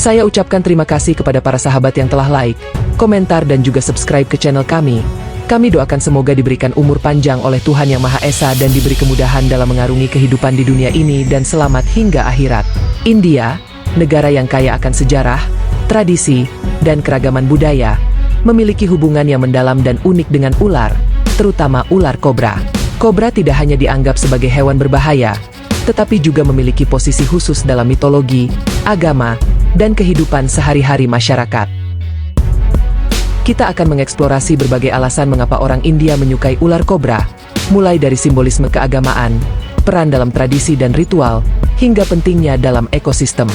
Saya ucapkan terima kasih kepada para sahabat yang telah like, komentar dan juga subscribe ke channel kami. Kami doakan semoga diberikan umur panjang oleh Tuhan Yang Maha Esa dan diberi kemudahan dalam mengarungi kehidupan di dunia ini dan selamat hingga akhirat. India, negara yang kaya akan sejarah, tradisi, dan keragaman budaya, memiliki hubungan yang mendalam dan unik dengan ular, terutama ular kobra. Kobra tidak hanya dianggap sebagai hewan berbahaya, tetapi juga memiliki posisi khusus dalam mitologi, agama, dan kehidupan sehari-hari masyarakat. Kita akan mengeksplorasi berbagai alasan mengapa orang India menyukai ular kobra, mulai dari simbolisme keagamaan, peran dalam tradisi dan ritual, hingga pentingnya dalam ekosistem.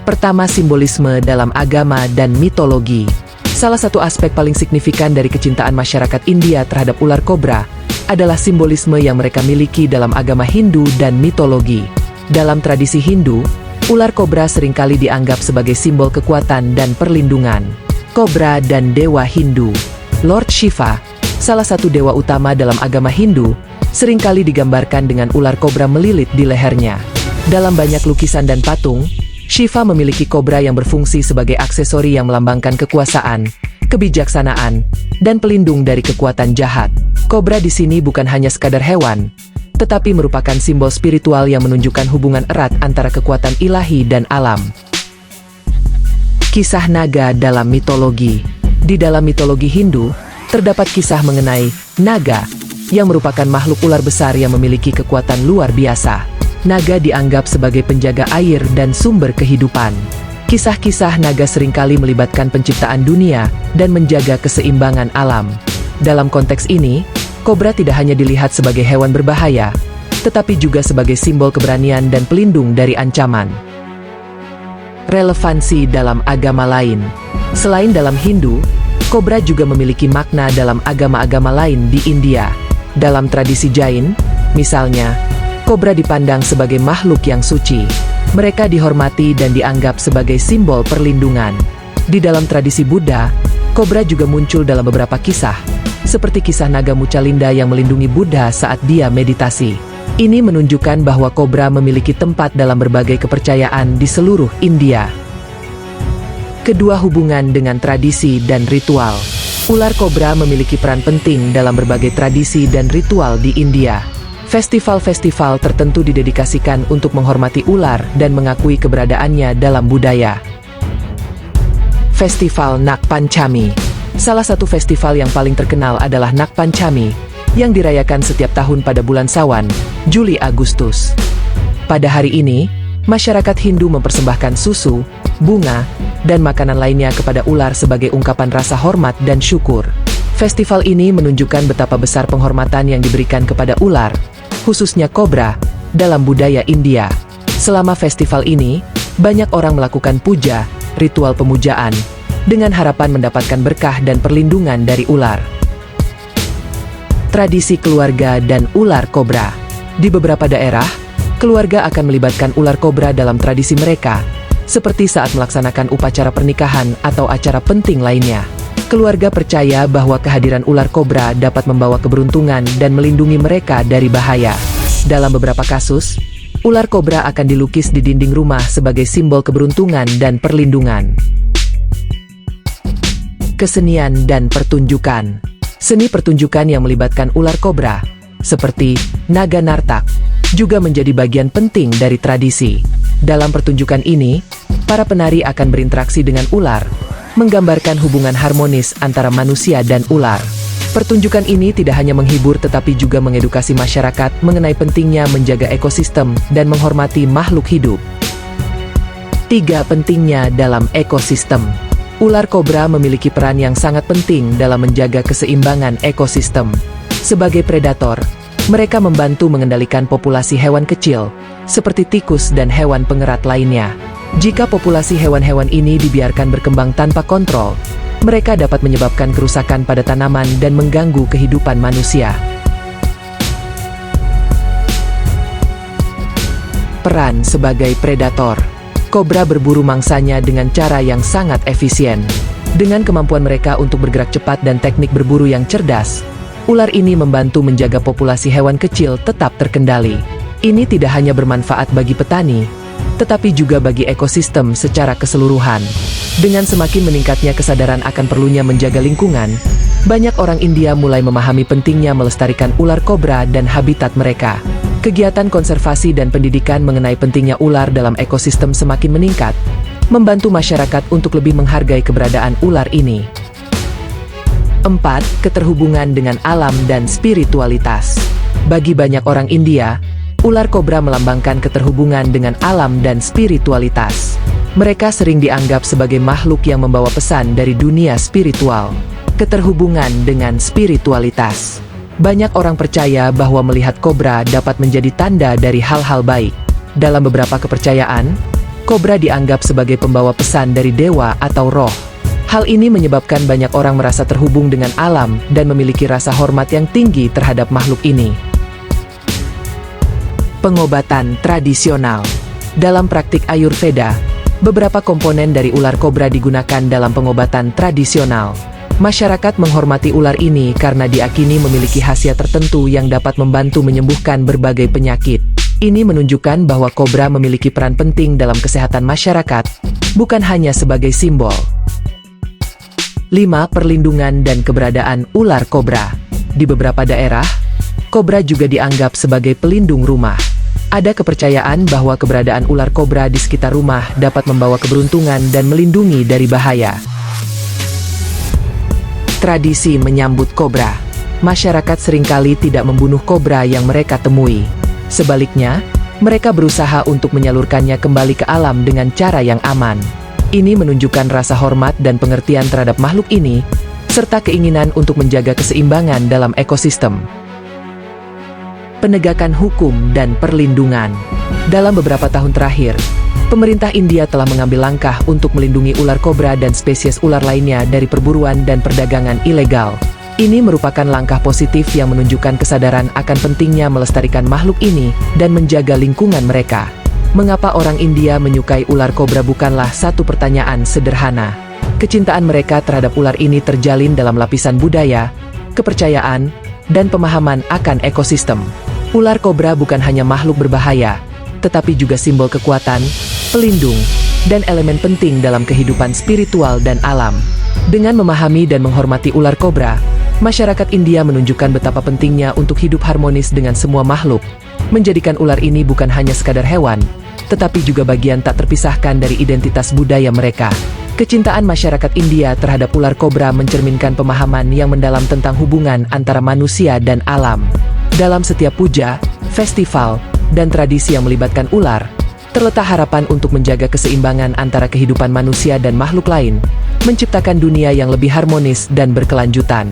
Pertama, simbolisme dalam agama dan mitologi. Salah satu aspek paling signifikan dari kecintaan masyarakat India terhadap ular kobra adalah simbolisme yang mereka miliki dalam agama Hindu dan mitologi. Dalam tradisi Hindu, ular kobra seringkali dianggap sebagai simbol kekuatan dan perlindungan. Kobra dan dewa Hindu. Lord Shiva, salah satu dewa utama dalam agama Hindu, seringkali digambarkan dengan ular kobra melilit di lehernya. Dalam banyak lukisan dan patung, Shiva memiliki kobra yang berfungsi sebagai aksesori yang melambangkan kekuasaan, kebijaksanaan, dan pelindung dari kekuatan jahat. Kobra di sini bukan hanya sekadar hewan, tetapi merupakan simbol spiritual yang menunjukkan hubungan erat antara kekuatan ilahi dan alam. Kisah naga dalam mitologi. Di dalam mitologi Hindu, terdapat kisah mengenai naga, yang merupakan makhluk ular besar yang memiliki kekuatan luar biasa. Naga dianggap sebagai penjaga air dan sumber kehidupan. Kisah-kisah naga seringkali melibatkan penciptaan dunia dan menjaga keseimbangan alam. Dalam konteks ini, kobra tidak hanya dilihat sebagai hewan berbahaya, tetapi juga sebagai simbol keberanian dan pelindung dari ancaman. Relevansi dalam agama lain. Selain dalam Hindu, kobra juga memiliki makna dalam agama-agama lain di India. Dalam tradisi Jain, misalnya, kobra dipandang sebagai makhluk yang suci. Mereka dihormati dan dianggap sebagai simbol perlindungan. Di dalam tradisi Buddha, kobra juga muncul dalam beberapa kisah, seperti kisah naga Muchalinda yang melindungi Buddha saat dia meditasi. Ini menunjukkan bahwa kobra memiliki tempat dalam berbagai kepercayaan di seluruh India. Kedua, hubungan dengan tradisi dan ritual. Ular kobra memiliki peran penting dalam berbagai tradisi dan ritual di India. Festival-festival tertentu didedikasikan untuk menghormati ular dan mengakui keberadaannya dalam budaya. Festival Nag Panchami. Salah satu festival yang paling terkenal adalah Nag Panchami, yang dirayakan setiap tahun pada bulan Sawan, Juli-Agustus. Pada hari ini, masyarakat Hindu mempersembahkan susu, bunga, dan makanan lainnya kepada ular sebagai ungkapan rasa hormat dan syukur. Festival ini menunjukkan betapa besar penghormatan yang diberikan kepada ular, khususnya kobra, dalam budaya India. Selama festival ini, banyak orang melakukan puja, ritual pemujaan, dengan harapan mendapatkan berkah dan perlindungan dari ular. Tradisi keluarga dan ular kobra. Di beberapa daerah, keluarga akan melibatkan ular kobra dalam tradisi mereka, seperti saat melaksanakan upacara pernikahan atau acara penting lainnya. Keluarga percaya bahwa kehadiran ular kobra dapat membawa keberuntungan dan melindungi mereka dari bahaya. Dalam beberapa kasus, ular kobra akan dilukis di dinding rumah sebagai simbol keberuntungan dan perlindungan. Kesenian dan pertunjukan. Seni pertunjukan yang melibatkan ular kobra, seperti Naga Nartak, juga menjadi bagian penting dari tradisi. Dalam pertunjukan ini, para penari akan berinteraksi dengan ular, menggambarkan hubungan harmonis antara manusia dan ular. Pertunjukan ini tidak hanya menghibur tetapi juga mengedukasi masyarakat mengenai pentingnya menjaga ekosistem dan menghormati makhluk hidup. 3. Pentingnya dalam ekosistem. Ular kobra memiliki peran yang sangat penting dalam menjaga keseimbangan ekosistem. Sebagai predator, mereka membantu mengendalikan populasi hewan kecil, seperti tikus dan hewan pengerat lainnya. Jika populasi hewan-hewan ini dibiarkan berkembang tanpa kontrol, mereka dapat menyebabkan kerusakan pada tanaman dan mengganggu kehidupan manusia. Peran sebagai predator. Kobra berburu mangsanya dengan cara yang sangat efisien. Dengan kemampuan mereka untuk bergerak cepat dan teknik berburu yang cerdas, ular ini membantu menjaga populasi hewan kecil tetap terkendali. Ini tidak hanya bermanfaat bagi petani, tetapi juga bagi ekosistem secara keseluruhan. Dengan semakin meningkatnya kesadaran akan perlunya menjaga lingkungan, banyak orang India mulai memahami pentingnya melestarikan ular kobra dan habitat mereka. Kegiatan konservasi dan pendidikan mengenai pentingnya ular dalam ekosistem semakin meningkat, membantu masyarakat untuk lebih menghargai keberadaan ular ini. 4. Keterhubungan dengan alam dan spiritualitas. Bagi banyak orang India, ular kobra melambangkan keterhubungan dengan alam dan spiritualitas. Mereka sering dianggap sebagai makhluk yang membawa pesan dari dunia spiritual. Keterhubungan dengan spiritualitas. Banyak orang percaya bahwa melihat kobra dapat menjadi tanda dari hal-hal baik. Dalam beberapa kepercayaan, kobra dianggap sebagai pembawa pesan dari dewa atau roh. Hal ini menyebabkan banyak orang merasa terhubung dengan alam dan memiliki rasa hormat yang tinggi terhadap makhluk ini. Pengobatan tradisional. Dalam praktik Ayurveda, beberapa komponen dari ular kobra digunakan dalam pengobatan tradisional. Masyarakat menghormati ular ini karena diakini memiliki khasiat tertentu yang dapat membantu menyembuhkan berbagai penyakit. Ini menunjukkan bahwa kobra memiliki peran penting dalam kesehatan masyarakat, bukan hanya sebagai simbol. 5. Perlindungan dan keberadaan ular kobra. Di beberapa daerah, kobra juga dianggap sebagai pelindung rumah. Ada kepercayaan bahwa keberadaan ular kobra di sekitar rumah dapat membawa keberuntungan dan melindungi dari bahaya. Tradisi menyambut kobra. Masyarakat seringkali tidak membunuh kobra yang mereka temui. Sebaliknya, mereka berusaha untuk menyalurkannya kembali ke alam dengan cara yang aman. Ini menunjukkan rasa hormat dan pengertian terhadap makhluk ini, serta keinginan untuk menjaga keseimbangan dalam ekosistem. Penegakan hukum dan perlindungan. Dalam beberapa tahun terakhir, pemerintah India telah mengambil langkah untuk melindungi ular kobra dan spesies ular lainnya dari perburuan dan perdagangan ilegal. Ini merupakan langkah positif yang menunjukkan kesadaran akan pentingnya melestarikan makhluk ini dan menjaga lingkungan mereka. Mengapa orang India menyukai ular kobra bukanlah satu pertanyaan sederhana. Kecintaan mereka terhadap ular ini terjalin dalam lapisan budaya, kepercayaan, dan pemahaman akan ekosistem. Ular kobra bukan hanya makhluk berbahaya, tetapi juga simbol kekuatan, pelindung, dan elemen penting dalam kehidupan spiritual dan alam. Dengan memahami dan menghormati ular kobra, masyarakat India menunjukkan betapa pentingnya untuk hidup harmonis dengan semua makhluk, menjadikan ular ini bukan hanya sekadar hewan, tetapi juga bagian tak terpisahkan dari identitas budaya mereka. Kecintaan masyarakat India terhadap ular kobra mencerminkan pemahaman yang mendalam tentang hubungan antara manusia dan alam. Dalam setiap puja, festival, dan tradisi yang melibatkan ular, terletak harapan untuk menjaga keseimbangan antara kehidupan manusia dan makhluk lain, menciptakan dunia yang lebih harmonis dan berkelanjutan.